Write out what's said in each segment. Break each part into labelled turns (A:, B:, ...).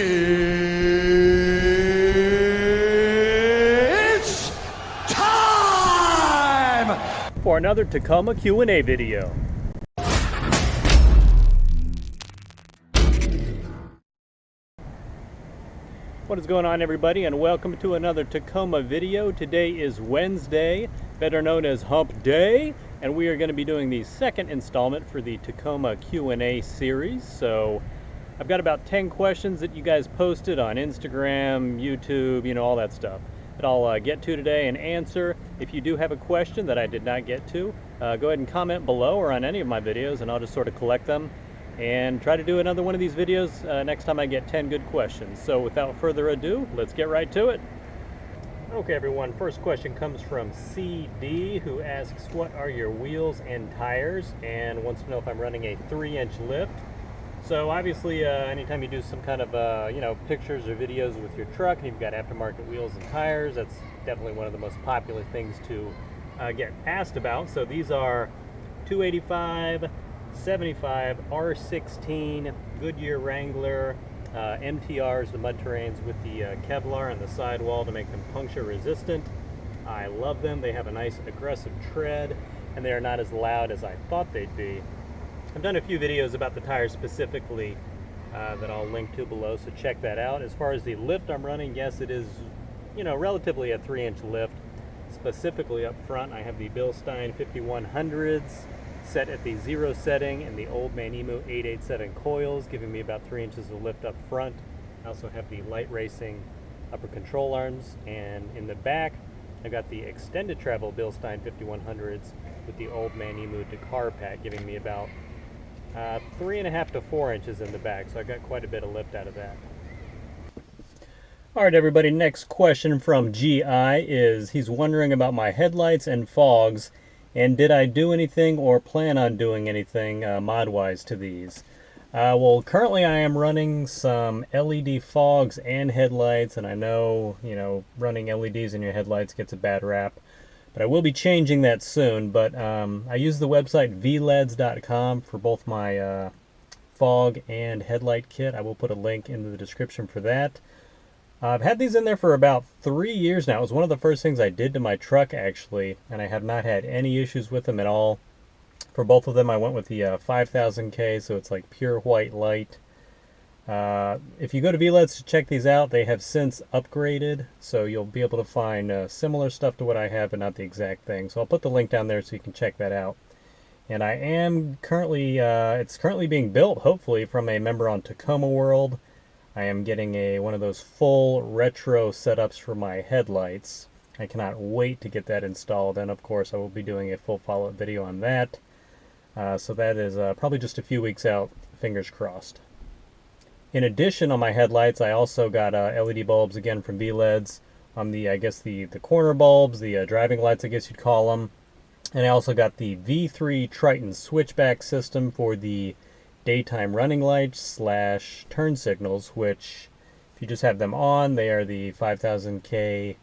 A: It's time
B: for another Tacoma Q&A video. What is going on, everybody, and welcome to another Tacoma video. Today is Wednesday, better known as Hump Day, and we are going to be doing the second installment for the Tacoma Q&A series. So I've got about 10 questions that you guys posted on Instagram, YouTube, you know, all that stuff, that I'll get to today and answer. If you do have a question that I did not get to, go ahead and comment below or on any of my videos, and I'll just sort of collect them and try to do another one of these videos next time I get 10 good questions. So without further ado, let's get right to it. Okay, everyone, first question comes from CD, who asks, what are your wheels and tires, and wants to know if I'm running a 3-inch lift. So obviously, anytime you do some kind of pictures or videos with your truck and you've got aftermarket wheels and tires, that's definitely one of the most popular things to get asked about. So these are 285, 75, R16, Goodyear Wrangler, MTRs, the mud terrains with the Kevlar and the sidewall to make them puncture resistant. I love them. They have a nice aggressive tread, and they are not as loud as I thought they'd be. I've done a few videos about the tires specifically that I'll link to below, so check that out. As far as the lift I'm running, yes, it is, relatively a 3-inch lift. Specifically up front, I have the Bilstein 5100s set at the 0 setting and the Old Man Emu 887 coils, giving me about 3 inches of lift up front. I also have the Light Racing upper control arms, and in the back I got the extended travel Bilstein 5100s with the Old Man Emu Dakar pack, giving me about 3.5 to 4 inches in the back, so I got quite a bit of lift out of that. Alright, everybody, next question from GI is, he's wondering about my headlights and fogs, and did I do anything or plan on doing anything mod-wise to these? Well, currently I am running some LED fogs and headlights, and I know, running LEDs in your headlights gets a bad rap, but I will be changing that soon. But I use the website vleds.com for both my fog and headlight kit. I will put a link in the description for that. I've had these in there for about 3 years now. It was one of the first things I did to my truck, actually, and I have not had any issues with them at all. For both of them, I went with the 5000K, so it's like pure white light. If you go to VLEDs to check these out, they have since upgraded, so you'll be able to find similar stuff to what I have, but not the exact thing. So I'll put the link down there so you can check that out. And I am currently, it's currently being built, hopefully, from a member on Tacoma World. I am getting one of those full retro setups for my headlights. I cannot wait to get that installed, and of course I will be doing a full follow-up video on that. So that is probably just a few weeks out, fingers crossed. In addition, on my headlights, I also got LED bulbs again from VLEDs on the, I guess, the corner bulbs, the driving lights, I guess you'd call them. And I also got the V3 Triton switchback system for the daytime running lights / turn signals, which, if you just have them on, they are the 5000K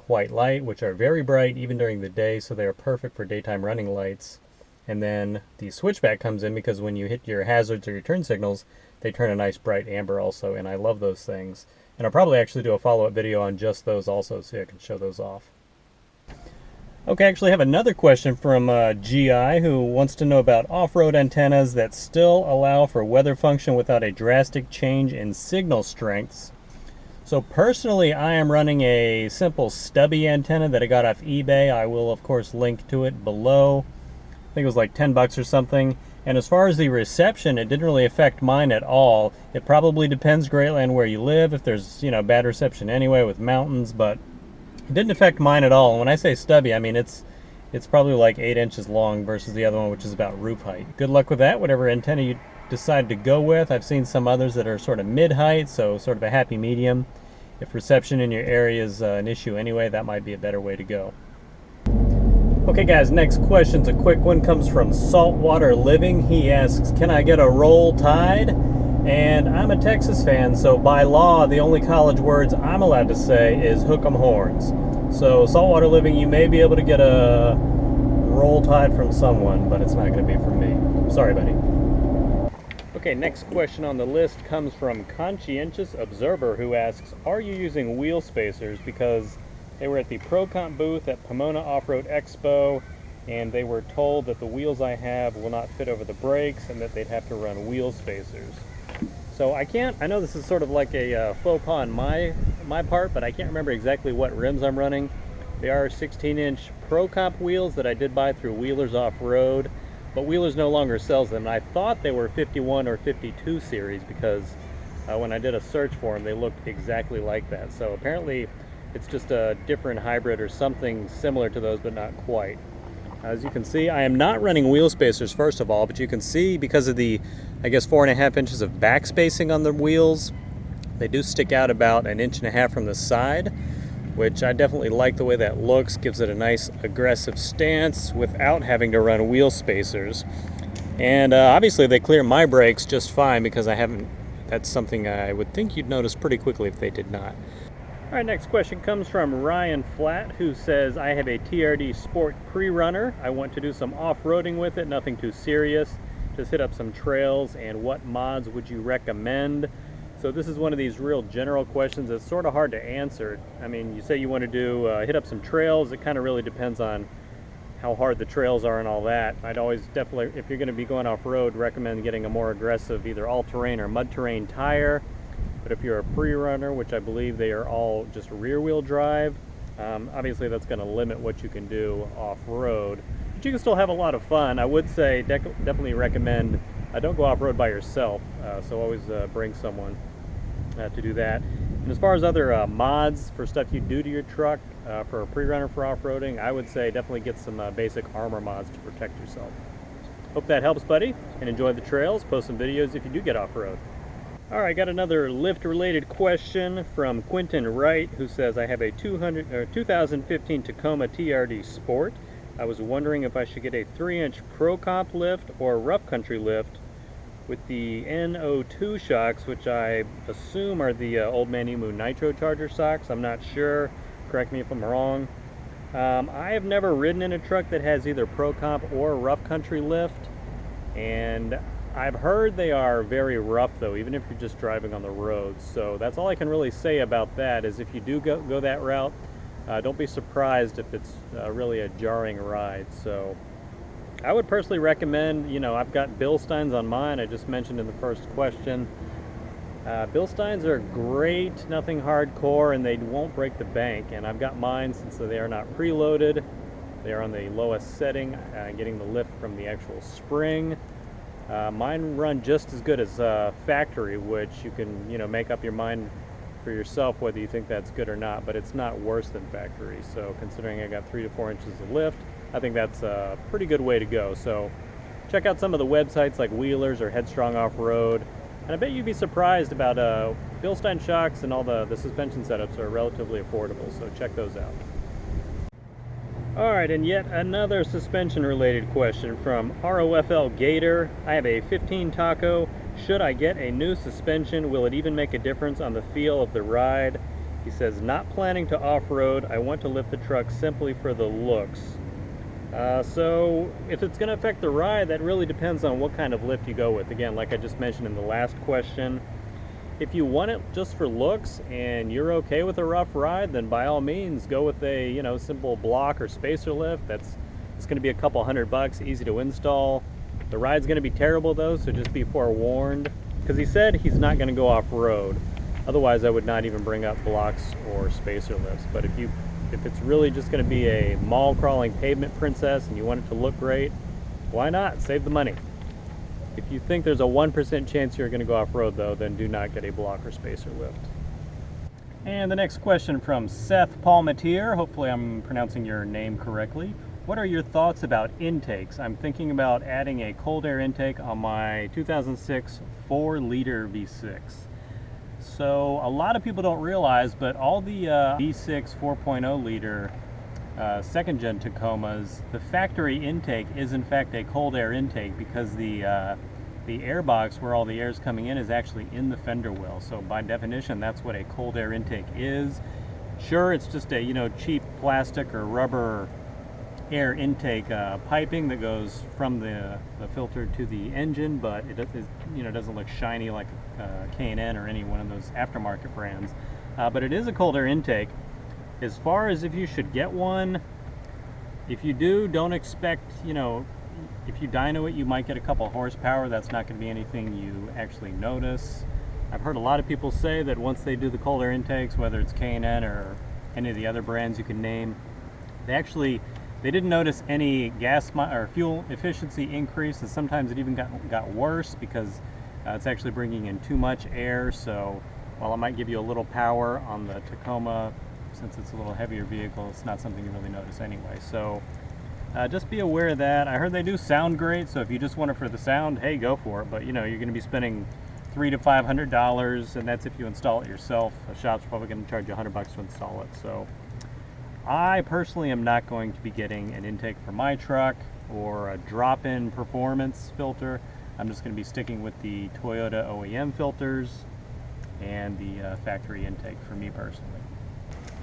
B: white light, which are very bright even during the day, so they are perfect for daytime running lights. And then the switchback comes in because when you hit your hazards or your turn signals, they turn a nice bright amber also, and I love those things. And I'll probably actually do a follow-up video on just those also, so I can show those off. Okay, I actually have another question from GI, who wants to know about off-road antennas that still allow for weather function without a drastic change in signal strengths. So personally, I am running a simple stubby antenna that I got off eBay. I will, of course, link to it below. I think it was like 10 bucks or something. And as far as the reception, it didn't really affect mine at all. It probably depends greatly on where you live, if there's, bad reception anyway with mountains, but it didn't affect mine at all. And when I say stubby, I mean it's probably like 8 inches long versus the other one, which is about roof height. Good luck with that, whatever antenna you decide to go with. I've seen some others that are sort of mid-height, so sort of a happy medium. If reception in your area is an issue anyway, that might be a better way to go. Okay guys, next question's a quick one, comes from Saltwater Living. He asks, can I get a Roll Tide? And I'm a Texas fan, so by law, the only college words I'm allowed to say is hook 'em horns. So Saltwater Living, you may be able to get a Roll Tide from someone, but it's not going to be from me. Sorry, buddy. Okay, next question on the list comes from Conscientious Observer, who asks, are you using wheel spacers? Because they were at the ProComp booth at Pomona Off-Road Expo, and they were told that the wheels I have will not fit over the brakes and that they'd have to run wheel spacers. So I know this is sort of like a faux pas on my part, but I can't remember exactly what rims I'm running. They are 16-inch ProComp wheels that I did buy through Wheelers Off-Road, but Wheelers no longer sells them. And I thought they were 51 or 52 series because when I did a search for them, they looked exactly like that. So apparently it's just a different hybrid or something similar to those, but not quite. As you can see, I am not running wheel spacers, first of all, but you can see because of the, I guess, 4.5 inches of back spacing on the wheels, they do stick out about 1.5 inches from the side, which I definitely like the way that looks. Gives it a nice aggressive stance without having to run wheel spacers. And obviously they clear my brakes just fine because that's something I would think you'd notice pretty quickly if they did not. All right, next question comes from Ryan Flatt, who says, I have a TRD Sport Prerunner. I want to do some off-roading with it, nothing too serious. Just hit up some trails, and what mods would you recommend? So this is one of these real general questions that's sort of hard to answer. I mean, you say you want to do hit up some trails. It kind of really depends on how hard the trails are and all that. I'd always definitely, if you're going to be going off-road, recommend getting a more aggressive either all-terrain or mud-terrain tire. But if you're a Prerunner, which I believe they are all just rear-wheel drive, obviously that's going to limit what you can do off-road. But you can still have a lot of fun. I would say definitely recommend don't go off-road by yourself, so always bring someone to do that. And as far as other mods for stuff you do to your truck for a Prerunner for off-roading, I would say definitely get some basic armor mods to protect yourself. Hope that helps, buddy, and enjoy the trails. Post some videos if you do get off-road. All right, got another lift-related question from Quentin Wright, who says, I have a 2015 Tacoma TRD Sport. I was wondering if I should get a 3-inch ProComp lift or rough country lift with the NO2 shocks, which I assume are the Old Man Emu Nitro Charger shocks. I'm not sure. Correct me if I'm wrong. I have never ridden in a truck that has either ProComp or rough country lift, and I've heard they are very rough though, even if you're just driving on the roads. So that's all I can really say about that, is if you do go that route, don't be surprised if it's really a jarring ride. So I would personally recommend, I've got Bilsteins on mine, I just mentioned in the first question. Bilsteins are great, nothing hardcore, and they won't break the bank. And I've got mine since they are not preloaded. They are on the lowest setting, getting the lift from the actual spring. Mine run just as good as factory, which you can, make up your mind for yourself whether you think that's good or not, but it's not worse than factory. So considering I got 3 to 4 inches of lift, I think that's a pretty good way to go. So check out some of the websites like Wheelers or Headstrong Off-Road, and I bet you'd be surprised about Bilstein shocks, and all the suspension setups are relatively affordable, so check those out. Alright, and yet another suspension-related question from ROFL Gator. I have a 15 Taco. Should I get a new suspension? Will it even make a difference on the feel of the ride? He says, not planning to off-road. I want to lift the truck simply for the looks. So if it's going to affect the ride, that really depends on what kind of lift you go with. Again, like I just mentioned in the last question, if you want it just for looks and you're okay with a rough ride, then by all means go with a simple block or spacer lift. It's going to be a couple $100, easy to install. The ride's going to be terrible though, so just be forewarned, because he said he's not going to go off-road. Otherwise I would not even bring up blocks or spacer lifts. But if it's really just going to be a mall crawling pavement princess and you want it to look great, why not? Save the money. If you think there's a 1% chance you're going to go off-road though, then do not get a block or spacer lift. And the next question from Seth Palmatier. Hopefully I'm pronouncing your name correctly. What are your thoughts about intakes? I'm thinking about adding a cold air intake on my 2006 4-liter V6. So a lot of people don't realize, but all the V6 4.0 liter second gen Tacomas, the factory intake is in fact a cold air intake, because the air box where all the air is coming in is actually in the fender well. So by definition, that's what a cold air intake is. Sure, it's just a cheap plastic or rubber air intake piping that goes from the filter to the engine, but it doesn't look shiny like K&N or any one of those aftermarket brands. But it is a cold air intake. As far as if you should get one, if you do, don't expect, if you dyno it, you might get a couple horsepower. That's not going to be anything you actually notice. I've heard a lot of people say that once they do the cold air intakes, whether it's K&N or any of the other brands you can name, they didn't notice any gas or fuel efficiency increase, and sometimes it even got worse because it's actually bringing in too much air. So while it might give you a little power on the Tacoma, since it's a little heavier vehicle, it's not something you really notice anyway. So just be aware of that. I heard they do sound great, so if you just want it for the sound, hey, go for it. But you're going to be spending $300 to $500, and that's if you install it yourself. A shop's probably going to charge you $100 to install it. So I personally am not going to be getting an intake for my truck or a drop-in performance filter. I'm just going to be sticking with the Toyota OEM filters and the factory intake for me personally.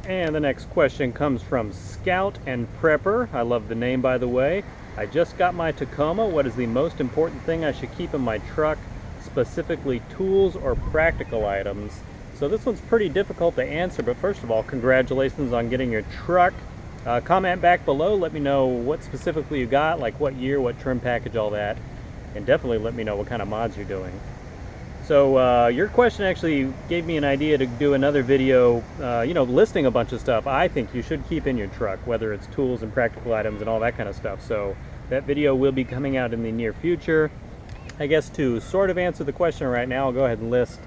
B: And the next question comes from Scout and Prepper. I love the name, by the way. I just got my Tacoma. What is the most important thing I should keep in my truck, specifically tools or practical items? So this one's pretty difficult to answer, but first of all, congratulations on getting your truck. Comment back below, let me know what specifically you got, like what year, what trim package, all that, and definitely let me know what kind of mods you're doing. So your question actually gave me an idea to do another video, listing a bunch of stuff I think you should keep in your truck, whether it's tools and practical items and all that kind of stuff. So that video will be coming out in the near future. I guess to sort of answer the question right now, I'll go ahead and list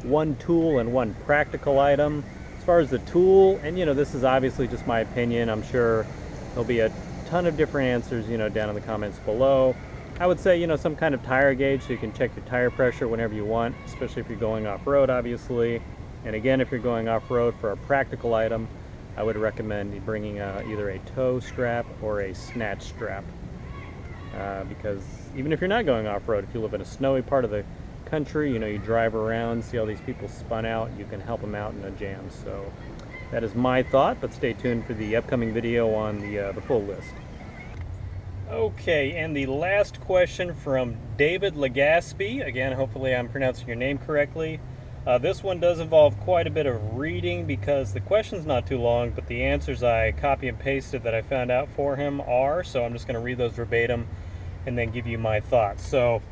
B: one tool and one practical item. As far as the tool, and this is obviously just my opinion, I'm sure there'll be a ton of different answers, down in the comments below. I would say, some kind of tire gauge so you can check your tire pressure whenever you want, especially if you're going off-road, obviously. And again, if you're going off-road for a practical item, I would recommend bringing either a tow strap or a snatch strap. Because even if you're not going off-road, if you live in a snowy part of the country, you drive around, see all these people spun out, you can help them out in a jam. So that is my thought, but stay tuned for the upcoming video on the full list. Okay, and the last question from David Legaspi. Again, hopefully I'm pronouncing your name correctly. This one does involve quite a bit of reading because the question's not too long, but the answers I copy and pasted that I found out for him are, so I'm just going to read those verbatim and then give you my thoughts. So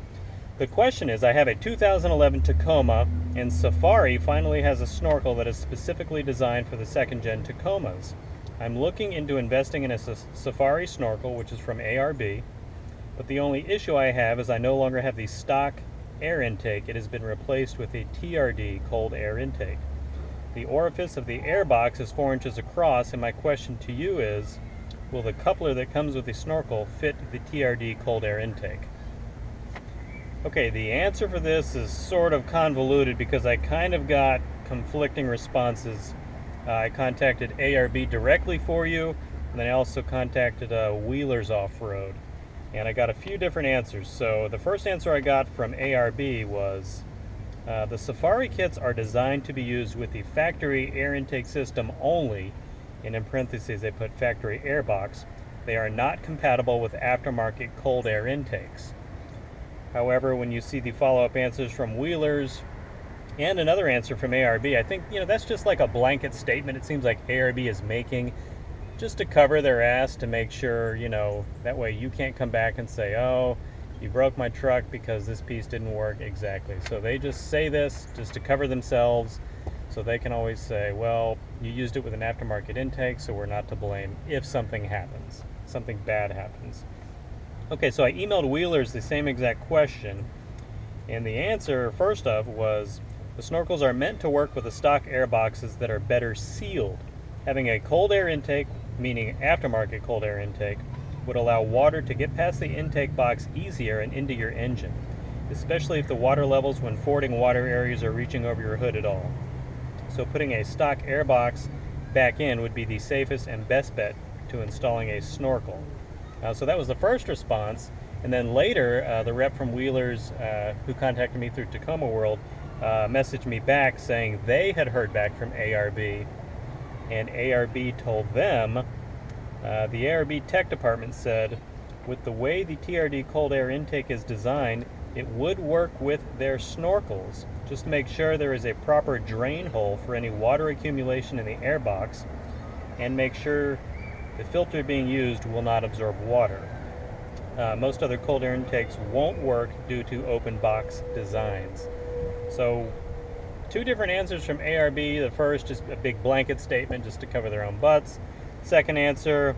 B: the question is, I have a 2011 Tacoma, and Safari finally has a snorkel that is specifically designed for the second-gen Tacomas. I'm looking into investing in a Safari snorkel, which is from ARB, but the only issue I have is I no longer have the stock air intake. It has been replaced with a TRD cold air intake. The orifice of the air box is 4 inches across, and my question to you is, will the coupler that comes with the snorkel fit the TRD cold air intake? Okay, the answer for this is sort of convoluted because I kind of got conflicting responses. I contacted ARB directly for you, and then I also contacted Wheelers Off-Road, and I got a few different answers. So the first answer I got from ARB was, the Safari kits are designed to be used with the factory air intake system only, and in parentheses they put factory air box. They are not compatible with aftermarket cold air intakes. However, when you see the follow-up answers from Wheelers and another answer from ARB, I think, that's just like a blanket statement it seems like ARB is making just to cover their ass to make sure, that way you can't come back and say, oh, you broke my truck because this piece didn't work. Exactly. So they just say this just to cover themselves so they can always say, well, you used it with an aftermarket intake, so we're not to blame if something happens, something bad happens. Okay, so I emailed Wheelers the same exact question, and the answer, first of, was the snorkels are meant to work with the stock air boxes that are better sealed. Having a cold air intake, meaning aftermarket cold air intake, would allow water to get past the intake box easier and into your engine, especially if the water levels when fording water areas are reaching over your hood at all. So putting a stock air box back in would be the safest and best bet to installing a snorkel. So that was the first response, and then later the rep from Wheelers who contacted me through Tacoma World messaged me back saying they had heard back from ARB, and ARB told them The ARB Tech Department said, with the way the TRD cold air intake is designed, it would work with their snorkels. Just make sure there is a proper drain hole for any water accumulation in the air box, and make sure the filter being used will not absorb water. Most other cold air intakes won't work due to open box designs. So, two different answers from ARB. The first, just a big blanket statement just to cover their own butts. Second answer,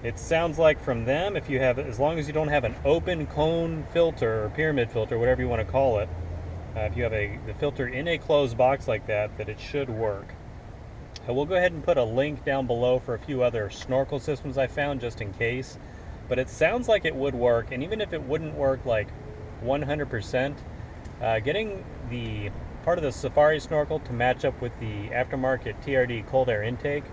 B: it sounds like from them, if you have, as long as you don't have an open cone filter or pyramid filter, whatever you want to call it, if you have the filter in a closed box like that, that it should work. We'll go ahead and put a link down below for a few other snorkel systems I found just in case. But it sounds like it would work, and even if it wouldn't work like 100%, getting the part of the Safari snorkel to match up with the aftermarket TRD cold air intake,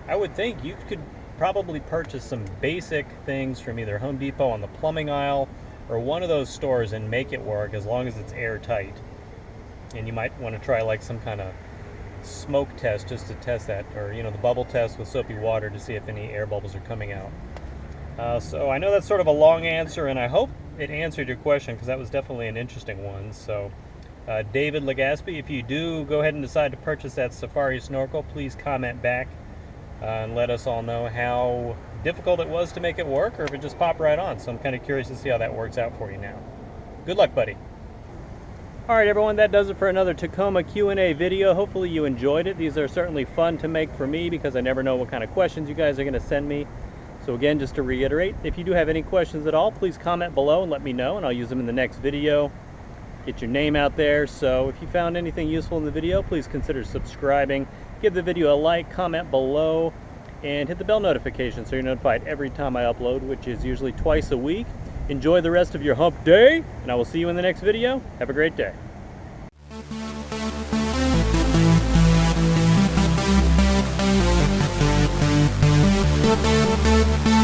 B: I would think you could probably purchase some basic things from either Home Depot on the plumbing aisle or one of those stores and make it work as long as it's airtight. And you might want to try like some kind of smoke test just to test that, or the bubble test with soapy water to see if any air bubbles are coming out. So I know that's sort of a long answer, and I hope it answered your question, because that was definitely an interesting one. So David Legaspi, if you do go ahead and decide to purchase that Safari snorkel, please comment back and let us all know how difficult it was to make it work, or if it just popped right on. So I'm kind of curious to see how that works out for you now. Good luck, buddy. Alright everyone, that does it for another Tacoma Q&A video. Hopefully you enjoyed it. These are certainly fun to make for me because I never know what kind of questions you guys are going to send me. So again, just to reiterate, if you do have any questions at all, please comment below and let me know, and I'll use them in the next video. Get your name out there. So if you found anything useful in the video, please consider subscribing. Give the video a like, comment below, and hit the bell notification so you're notified every time I upload, which is usually twice a week. Enjoy the rest of your hump day, and I will see you in the next video. Have a great day.
C: We'll be right back.